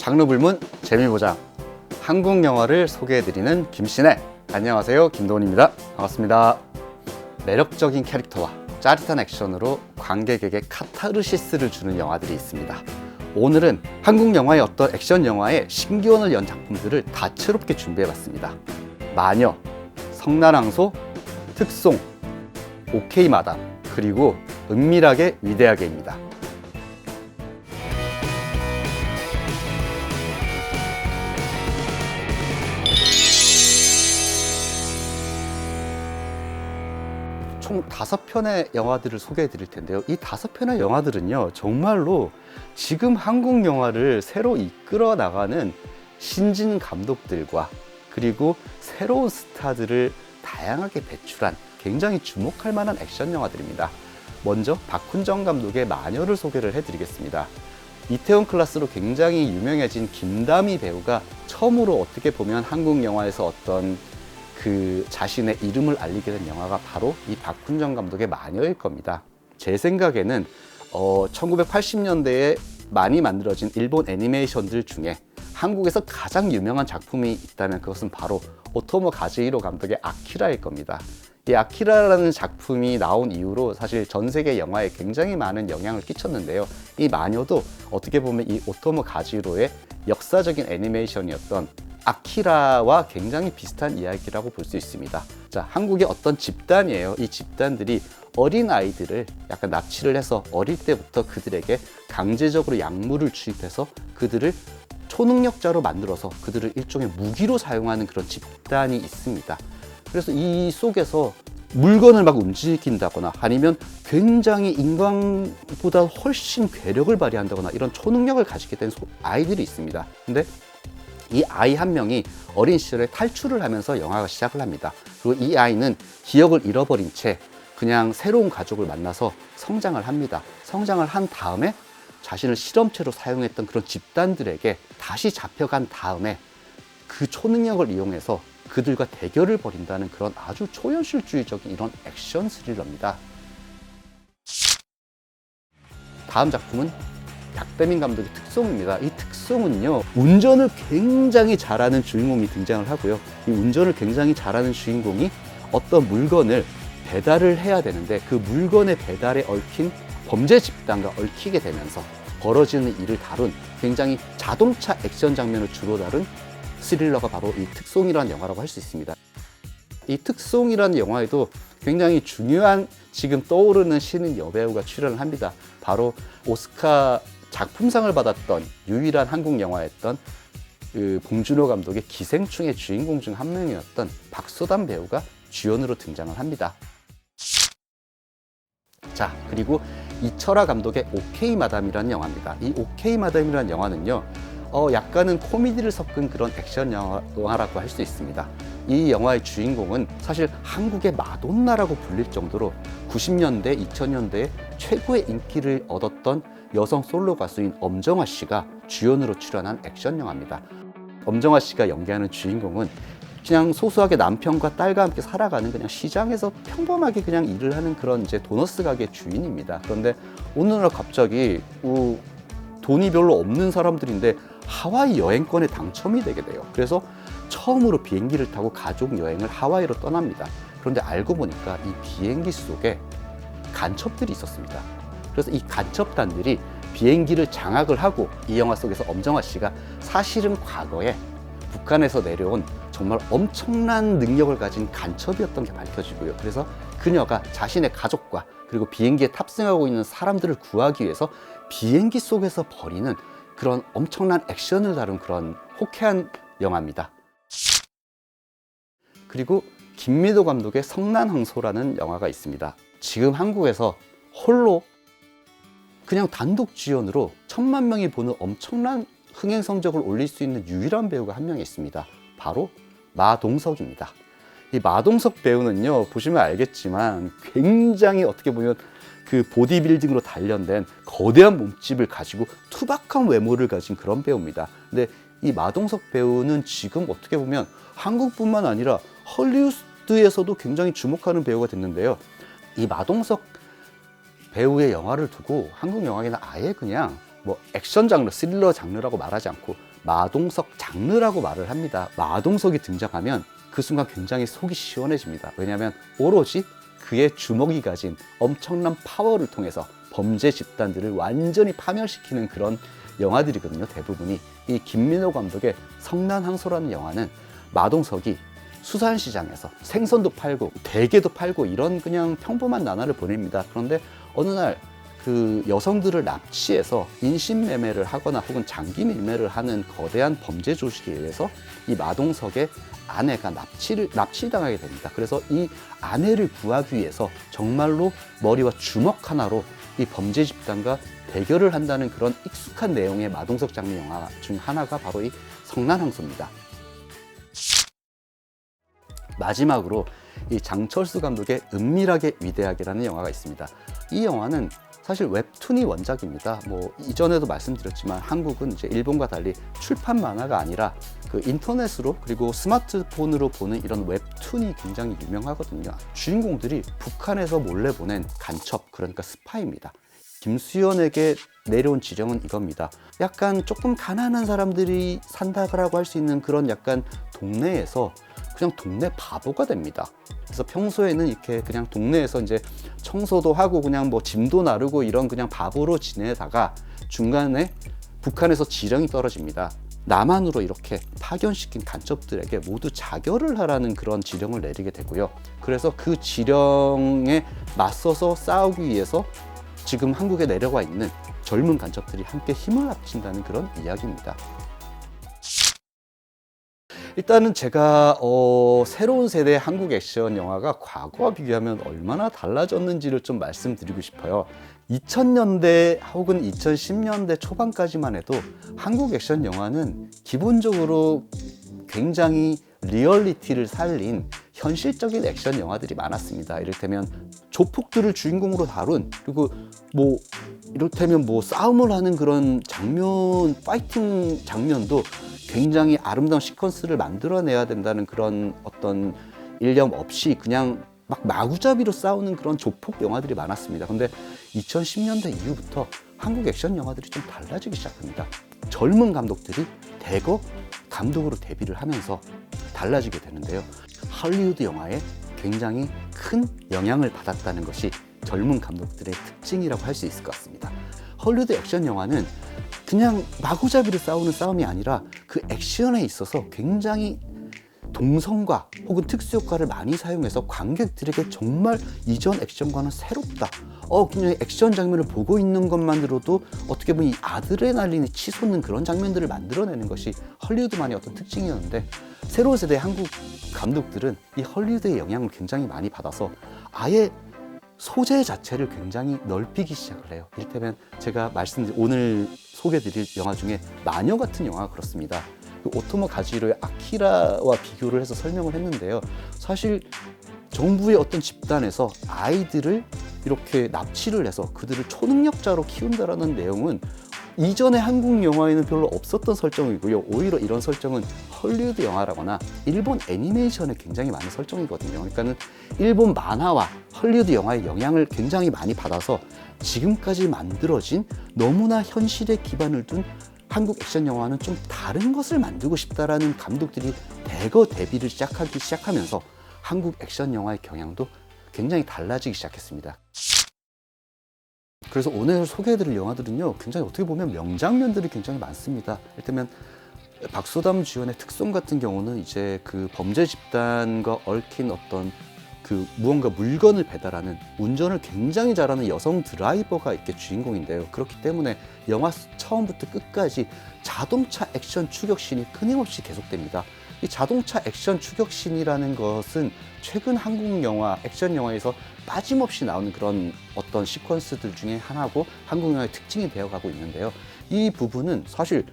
장르 불문 재미보장 한국 영화를 소개해드리는 김신혜. 안녕하세요, 김도훈입니다. 반갑습니다. 매력적인 캐릭터와 짜릿한 액션으로 관객에게 카타르시스를 주는 영화들이 있습니다. 오늘은 한국 영화의 어떤 액션 영화에 신기원을 연 작품들을 다채롭게 준비해봤습니다. 마녀, 성난항소, 특송, 오케이 마담, 그리고 은밀하게 위대하게입니다. 총 5편의 영화들을 소개해 드릴 텐데요. 이 5편의 영화들은요, 정말로 지금 한국 영화를 새로 이끌어 나가는 신진 감독들과 그리고 새로운 스타들을 다양하게 배출한 굉장히 주목할 만한 액션 영화들입니다. 먼저 박훈정 감독의 마녀를 소개를 해드리겠습니다. 이태원 클라스로 굉장히 유명해진 김다미 배우가 처음으로 어떻게 보면 한국 영화에서 어떤 그 자신의 이름을 알리게 된 영화가 바로 이 박훈정 감독의 마녀일 겁니다. 제 생각에는 1980년대에 많이 만들어진 일본 애니메이션들 중에 한국에서 가장 유명한 작품이 있다면 그것은 바로 오토모 가즈히로 감독의 아키라일 겁니다. 이 아키라라는 작품이 나온 이후로 사실 전 세계 영화에 굉장히 많은 영향을 끼쳤는데요. 이 마녀도 어떻게 보면 이 오토모 가즈히로의 역사적인 애니메이션이었던 아키라와 굉장히 비슷한 이야기라고 볼 수 있습니다. 자, 한국의 어떤 집단이에요. 이 집단들이 어린 아이들을 약간 납치를 해서 어릴 때부터 그들에게 강제적으로 약물을 주입해서 그들을 초능력자로 만들어서 그들을 일종의 무기로 사용하는 그런 집단이 있습니다. 그래서 이 속에서 물건을 막 움직인다거나 아니면 굉장히 인간보다 훨씬 괴력을 발휘한다거나 이런 초능력을 가지게 된 아이들이 있습니다. 근데 이 아이 한 명이 어린 시절에 탈출을 하면서 영화가 시작을 합니다. 그리고 이 아이는 기억을 잃어버린 채 그냥 새로운 가족을 만나서 성장을 합니다. 성장을 한 다음에 자신을 실험체로 사용했던 그런 집단들에게 다시 잡혀간 다음에 그 초능력을 이용해서 그들과 대결을 벌인다는 그런 아주 초현실주의적인 이런 액션 스릴러입니다. 다음 작품은 박대민 감독의 특송입니다. 이 특송은요, 운전을 굉장히 잘하는 주인공이 등장을 하고요. 이 운전을 굉장히 잘하는 주인공이 어떤 물건을 배달을 해야 되는데 그 물건의 배달에 얽힌 범죄 집단과 얽히게 되면서 벌어지는 일을 다룬 굉장히 자동차 액션 장면을 주로 다룬 스릴러가 바로 이 특송이라는 영화라고 할 수 있습니다. 이 특송이라는 영화에도 굉장히 중요한 지금 떠오르는 신인 여배우가 출연을 합니다. 바로 오스카 작품상을 받았던 유일한 한국 영화였던 그 봉준호 감독의 기생충의 주인공 중 한 명이었던 박소담 배우가 주연으로 등장을 합니다. 자, 그리고 이철아 감독의 오케이 마담이라는 영화입니다. 이 오케이 마담이라는 영화는요, 약간은 코미디를 섞은 그런 액션 영화라고 할 수 있습니다. 이 영화의 주인공은 사실 한국의 마돈나라고 불릴 정도로 90년대, 2000년대에 최고의 인기를 얻었던 여성 솔로 가수인 엄정화 씨가 주연으로 출연한 액션 영화입니다. 엄정화 씨가 연기하는 주인공은 그냥 소소하게 남편과 딸과 함께 살아가는 그냥 시장에서 평범하게 그냥 일을 하는 그런 이제 도너스 가게 주인입니다. 그런데 어느 날 갑자기 돈이 별로 없는 사람들인데 하와이 여행권에 당첨이 되게 돼요. 그래서 처음으로 비행기를 타고 가족 여행을 하와이로 떠납니다. 그런데 알고 보니까 이 비행기 속에 간첩들이 있었습니다. 그래서 이 간첩단들이 비행기를 장악을 하고 이 영화 속에서 엄정화 씨가 사실은 과거에 북한에서 내려온 정말 엄청난 능력을 가진 간첩이었던 게 밝혀지고요. 그래서 그녀가 자신의 가족과 그리고 비행기에 탑승하고 있는 사람들을 구하기 위해서 비행기 속에서 벌이는 그런 엄청난 액션을 다룬 그런 호쾌한 영화입니다. 그리고 김미도 감독의 성난항소라는 영화가 있습니다. 지금 한국에서 홀로 그냥 단독 주연으로 1000만 명이 보는 엄청난 흥행 성적을 올릴 수 있는 유일한 배우가 한 명 있습니다. 바로 마동석입니다. 이 마동석 배우는요, 보시면 알겠지만 굉장히 어떻게 보면 그 보디빌딩으로 단련된 거대한 몸집을 가지고 투박한 외모를 가진 그런 배우입니다. 근데 이 마동석 배우는 지금 어떻게 보면 한국뿐만 아니라 헐리우드에서도 굉장히 주목하는 배우가 됐는데요. 이 마동석 배우의 영화를 두고 한국 영화계는 아예 그냥 뭐 액션 장르, 스릴러 장르라고 말하지 않고 마동석 장르라고 말을 합니다. 마동석이 등장하면 그 순간 굉장히 속이 시원해집니다. 왜냐하면 오로지 그의 주먹이 가진 엄청난 파워를 통해서 범죄 집단들을 완전히 파멸시키는 그런 영화들이거든요. 대부분이. 이 김민호 감독의 성난항소라는 영화는 마동석이 수산시장에서 생선도 팔고 대게도 팔고 이런 그냥 평범한 나날을 보냅니다. 그런데 어느 날 그 여성들을 납치해서 인신매매를 하거나 혹은 장기 밀매를 하는 거대한 범죄 조직에 의해서 이 마동석의 아내가 납치당하게 됩니다. 그래서 이 아내를 구하기 위해서 정말로 머리와 주먹 하나로 이 범죄 집단과 대결을 한다는 그런 익숙한 내용의 마동석 장르 영화 중 하나가 바로 이 성난항소입니다. 마지막으로 이 장철수 감독의 은밀하게 위대하게라는 영화가 있습니다. 이 영화는 사실 웹툰이 원작입니다. 뭐 이전에도 말씀드렸지만 한국은 이제 일본과 달리 출판 만화가 아니라 그 인터넷으로 그리고 스마트폰으로 보는 이런 웹툰이 굉장히 유명하거든요. 주인공들이 북한에서 몰래 보낸 간첩, 그러니까 스파이입니다. 김수현에게 내려온 지령은 이겁니다. 약간 조금 가난한 사람들이 산다고 할 수 있는 그런 약간 동네에서 그냥 동네 바보가 됩니다. 그래서 평소에는 이렇게 그냥 동네에서 이제 청소도 하고 그냥 뭐 짐도 나르고 이런 그냥 바보로 지내다가 중간에 북한에서 지령이 떨어집니다. 남한으로 이렇게 파견시킨 간첩들에게 모두 자결을 하라는 그런 지령을 내리게 되고요. 그래서 그 지령에 맞서서 싸우기 위해서 지금 한국에 내려와 있는 젊은 간첩들이 함께 힘을 합친다는 그런 이야기입니다. 일단은 제가 새로운 세대의 한국 액션 영화가 과거와 비교하면 얼마나 달라졌는지를 좀 말씀드리고 싶어요. 2000년대 혹은 2010년대 초반까지만 해도 한국 액션 영화는 기본적으로 굉장히 리얼리티를 살린 현실적인 액션 영화들이 많았습니다. 이를테면 조폭들을 주인공으로 다룬, 그리고 뭐 이를테면 뭐 싸움을 하는 그런 장면, 파이팅 장면도 굉장히 아름다운 시퀀스를 만들어내야 된다는 그런 어떤 일념 없이 그냥 막 마구잡이로 싸우는 그런 조폭 영화들이 많았습니다. 근데 2010년대 이후부터 한국 액션 영화들이 좀 달라지기 시작합니다. 젊은 감독들이 대거 감독으로 데뷔를 하면서 달라지게 되는데요. 할리우드 영화에 굉장히 큰 영향을 받았다는 것이 젊은 감독들의 특징이라고 할 수 있을 것 같습니다. 헐리우드 액션 영화는 그냥 마구잡이로 싸우는 싸움이 아니라 그 액션에 있어서 굉장히 동성과 혹은 특수효과를 많이 사용해서 관객들에게 정말 이전 액션과는 새롭다. 그냥 액션 장면을 보고 있는 것만으로도 어떻게 보면 이 아드레날린이 치솟는 그런 장면들을 만들어내는 것이 헐리우드만의 어떤 특징이었는데, 새로운 세대의 한국 감독들은 이 헐리우드의 영향을 굉장히 많이 받아서 아예 소재 자체를 굉장히 넓히기 시작을 해요. 이를테면 제가 오늘 소개드릴 영화 중에 마녀 같은 영화가 그렇습니다. 그 오토모 가지히로의 아키라와 비교를 해서 설명을 했는데요. 사실 정부의 어떤 집단에서 아이들을 이렇게 납치를 해서 그들을 초능력자로 키운다라는 내용은 이전의 한국 영화에는 별로 없었던 설정이고요. 오히려 이런 설정은 헐리우드 영화라거나 일본 애니메이션에 굉장히 많은 설정이거든요. 그러니까는 일본 만화와 헐리우드 영화의 영향을 굉장히 많이 받아서 지금까지 만들어진 너무나 현실에 기반을 둔 한국 액션 영화는 좀 다른 것을 만들고 싶다라는 감독들이 대거 데뷔를 시작하면서 한국 액션 영화의 경향도 굉장히 달라지기 시작했습니다. 그래서 오늘 소개해드릴 영화들은요, 굉장히 어떻게 보면 명장면들이 굉장히 많습니다. 이를테면 박소담 주연의 특송 같은 경우는 이제 그 범죄 집단과 얽힌 어떤 그 무언가 물건을 배달하는 운전을 굉장히 잘하는 여성 드라이버가 이렇게 주인공인데요. 그렇기 때문에 영화 처음부터 끝까지 자동차 액션 추격신이 끊임없이 계속됩니다. 이 자동차 액션 추격신이라는 것은 최근 한국 영화, 액션 영화에서 빠짐없이 나오는 그런 어떤 시퀀스들 중에 하나고 한국 영화의 특징이 되어가고 있는데요. 이 부분은 사실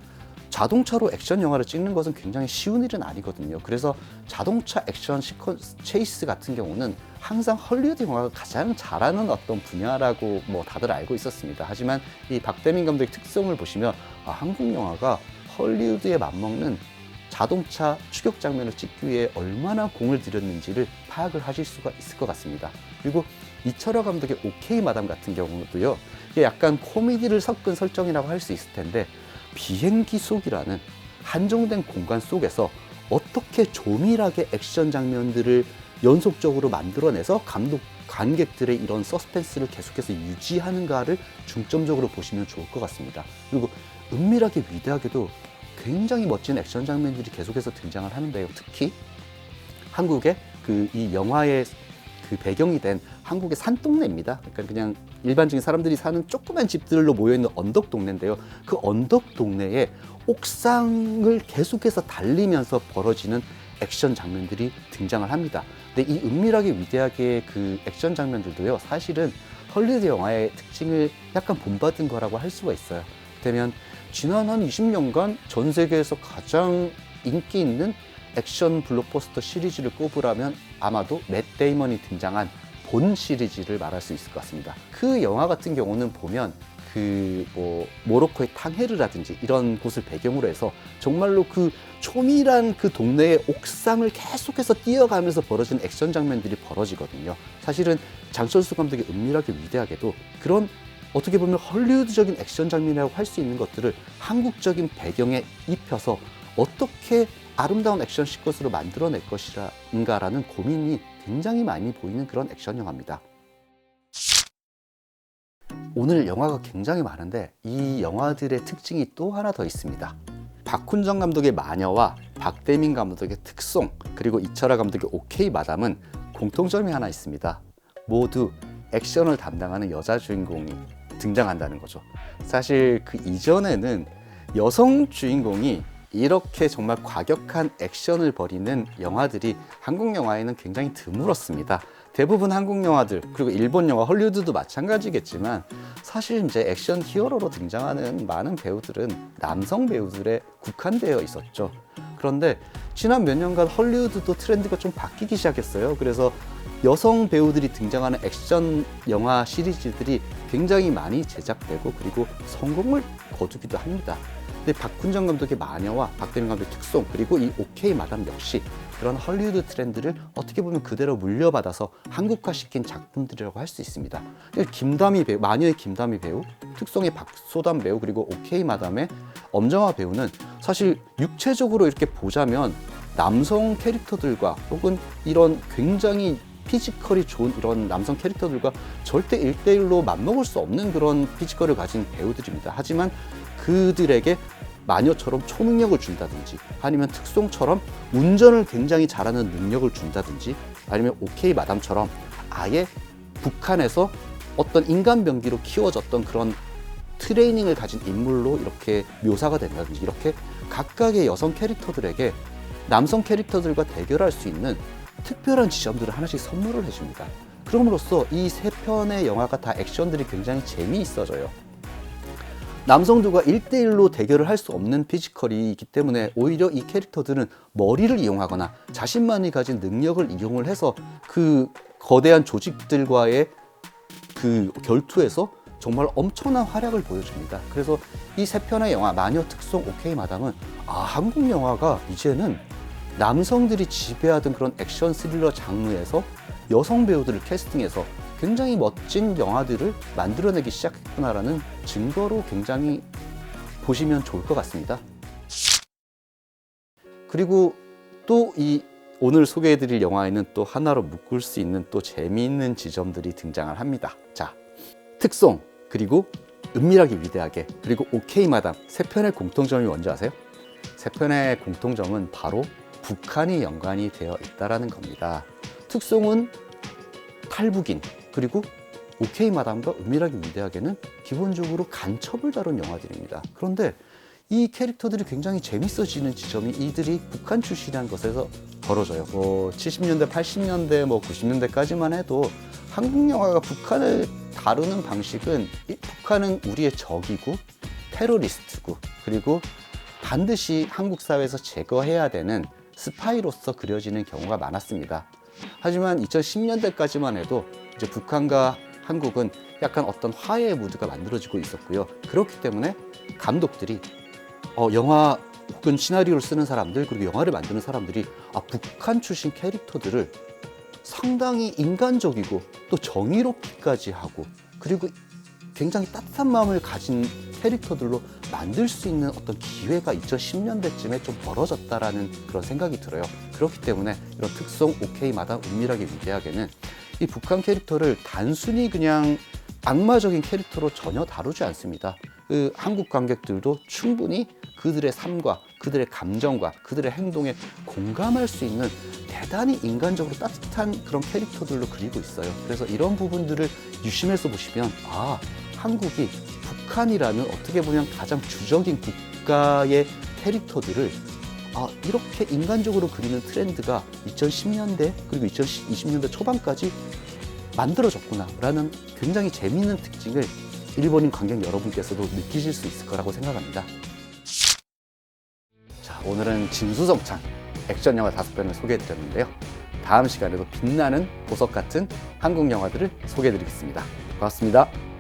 자동차로 액션 영화를 찍는 것은 굉장히 쉬운 일은 아니거든요. 그래서 자동차 액션 시퀀스 체이스 같은 경우는 항상 헐리우드 영화가 가장 잘하는 어떤 분야라고 뭐 다들 알고 있었습니다. 하지만 이 박대민 감독의 특성을 보시면 한국 영화가 헐리우드에 맞먹는 자동차 추격 장면을 찍기 위해 얼마나 공을 들였는지를 파악을 하실 수가 있을 것 같습니다. 그리고 이철화 감독의 오케이 마담 같은 경우도요, 이게 약간 코미디를 섞은 설정이라고 할 수 있을 텐데, 비행기 속이라는 한정된 공간 속에서 어떻게 조밀하게 액션 장면들을 연속적으로 만들어내서 관객들의 이런 서스펜스를 계속해서 유지하는가를 중점적으로 보시면 좋을 것 같습니다. 그리고 은밀하게 위대하게도 굉장히 멋진 액션 장면들이 계속해서 등장을 하는데요. 특히 한국의 이 영화의 배경이 된 한국의 산동네입니다. 그러니까 그냥 일반적인 사람들이 사는 조그만 집들로 모여있는 언덕 동네인데요. 그 언덕 동네에 옥상을 계속해서 달리면서 벌어지는 액션 장면들이 등장을 합니다. 근데 이 은밀하게 위대하게 그 액션 장면들도요, 사실은 헐리우드 영화의 특징을 약간 본받은 거라고 할 수가 있어요. 그러면 지난 한 20년간 전 세계에서 가장 인기 있는 액션 블록버스터 시리즈를 꼽으라면 아마도 맷 데이먼이 등장한 본 시리즈를 말할 수 있을 것 같습니다. 그 영화 같은 경우는 보면 모로코의 탕헤르라든지 이런 곳을 배경으로 해서 정말로 그 초밀한 그 동네의 옥상을 계속해서 뛰어가면서 벌어지는 액션 장면들이 벌어지거든요. 사실은 장철수 감독의 은밀하게 위대하게도 그런 어떻게 보면 헐리우드적인 액션 장면이라고 할 수 있는 것들을 한국적인 배경에 입혀서 어떻게 아름다운 액션 시퀀스로 만들어낼 것인가라는 고민이 굉장히 많이 보이는 그런 액션 영화입니다. 오늘 영화가 굉장히 많은데 이 영화들의 특징이 또 하나 더 있습니다. 박훈정 감독의 마녀와 박대민 감독의 특송, 그리고 이철아 감독의 오케이 마담은 공통점이 하나 있습니다. 모두 액션을 담당하는 여자 주인공이 등장한다는 거죠. 사실 그 이전에는 여성 주인공이 이렇게 정말 과격한 액션을 벌이는 영화들이 한국 영화에는 굉장히 드물었습니다. 대부분 한국 영화들, 그리고 일본 영화, 헐리우드도 마찬가지겠지만 사실 이제 액션 히어로로 등장하는 많은 배우들은 남성 배우들에 국한되어 있었죠. 그런데 지난 몇 년간 헐리우드도 트렌드가 좀 바뀌기 시작했어요. 그래서 여성 배우들이 등장하는 액션 영화 시리즈들이 굉장히 많이 제작되고 그리고 성공을 거두기도 합니다. 근데 박훈정 감독의 마녀와 박대민 감독의 특송, 그리고 이 오케이 마담 역시 그런 헐리우드 트렌드를 어떻게 보면 그대로 물려받아서 한국화시킨 작품들이라고 할 수 있습니다. 김다미 배우, 마녀의 김다미 배우, 특송의 박소담 배우, 그리고 오케이 마담의 엄정화 배우는 사실 육체적으로 이렇게 보자면 남성 캐릭터들과 혹은 이런 굉장히 피지컬이 좋은 이런 남성 캐릭터들과 절대 1대1로 맞먹을 수 없는 그런 피지컬을 가진 배우들입니다. 하지만 그들에게 마녀처럼 초능력을 준다든지 아니면 특송처럼 운전을 굉장히 잘하는 능력을 준다든지 아니면 오케이 마담처럼 아예 북한에서 어떤 인간병기로 키워졌던 그런 트레이닝을 가진 인물로 이렇게 묘사가 된다든지 이렇게 각각의 여성 캐릭터들에게 남성 캐릭터들과 대결할 수 있는 특별한 지점들을 하나씩 선물을 해줍니다. 그럼으로써 이 세 편의 영화가 다 액션들이 굉장히 재미있어져요. 남성들과 1대1로 대결을 할 수 없는 피지컬이 있기 때문에 오히려 이 캐릭터들은 머리를 이용하거나 자신만이 가진 능력을 이용을 해서 그 거대한 조직들과의 그 결투에서 정말 엄청난 활약을 보여줍니다. 그래서 이 세 편의 영화 마녀, 특송, 오케이 마담은 한국 영화가 이제는 남성들이 지배하던 그런 액션 스릴러 장르에서 여성 배우들을 캐스팅해서 굉장히 멋진 영화들을 만들어내기 시작했구나라는 증거로 굉장히 보시면 좋을 것 같습니다. 그리고 또 이 오늘 소개해드릴 영화에는 또 하나로 묶을 수 있는 또 재미있는 지점들이 등장을 합니다. 자, 특송, 그리고 은밀하게 위대하게, 그리고 오케이 마담 세 편의 공통점이 뭔지 아세요? 세 편의 공통점은 바로 북한이 연관이 되어 있다는 겁니다. 특송은 탈북인, 그리고 오케이 마담과 은밀하게 위대하게는 기본적으로 간첩을 다룬 영화들입니다. 그런데 이 캐릭터들이 굉장히 재밌어지는 지점이 이들이 북한 출신이라는 것에서 벌어져요. 70년대, 80년대, 90년대까지만 해도 한국 영화가 북한을 다루는 방식은 북한은 우리의 적이고 테러리스트고 그리고 반드시 한국 사회에서 제거해야 되는 스파이로서 그려지는 경우가 많았습니다. 하지만 2010년대까지만 해도 이제 북한과 한국은 약간 어떤 화해의 무드가 만들어지고 있었고요. 그렇기 때문에 감독들이 영화 혹은 시나리오를 쓰는 사람들, 그리고 영화를 만드는 사람들이 북한 출신 캐릭터들을 상당히 인간적이고 또 정의롭기까지 하고, 그리고 굉장히 따뜻한 마음을 가진 캐릭터들로 만들 수 있는 어떤 기회가 2010년대쯤에 좀 벌어졌다라는 그런 생각이 들어요. 그렇기 때문에 이런 특송 오케이 마담 은밀하게 위대하게는 이 북한 캐릭터를 단순히 그냥 악마적인 캐릭터로 전혀 다루지 않습니다. 그 한국 관객들도 충분히 그들의 삶과 그들의 감정과 그들의 행동에 공감할 수 있는 대단히 인간적으로 따뜻한 그런 캐릭터들로 그리고 있어요. 그래서 이런 부분들을 유심해서 보시면 한국이 북한이라는 어떻게 보면 가장 주적인 국가의 캐릭터들을 이렇게 인간적으로 그리는 트렌드가 2010년대 그리고 2020년대 초반까지 만들어졌구나라는 굉장히 재미있는 특징을 일본인 관객 여러분께서도 느끼실 수 있을 거라고 생각합니다. 자, 오늘은 진수성찬 액션 영화 5편을 소개해드렸는데요. 다음 시간에도 빛나는 보석 같은 한국 영화들을 소개해드리겠습니다. 고맙습니다.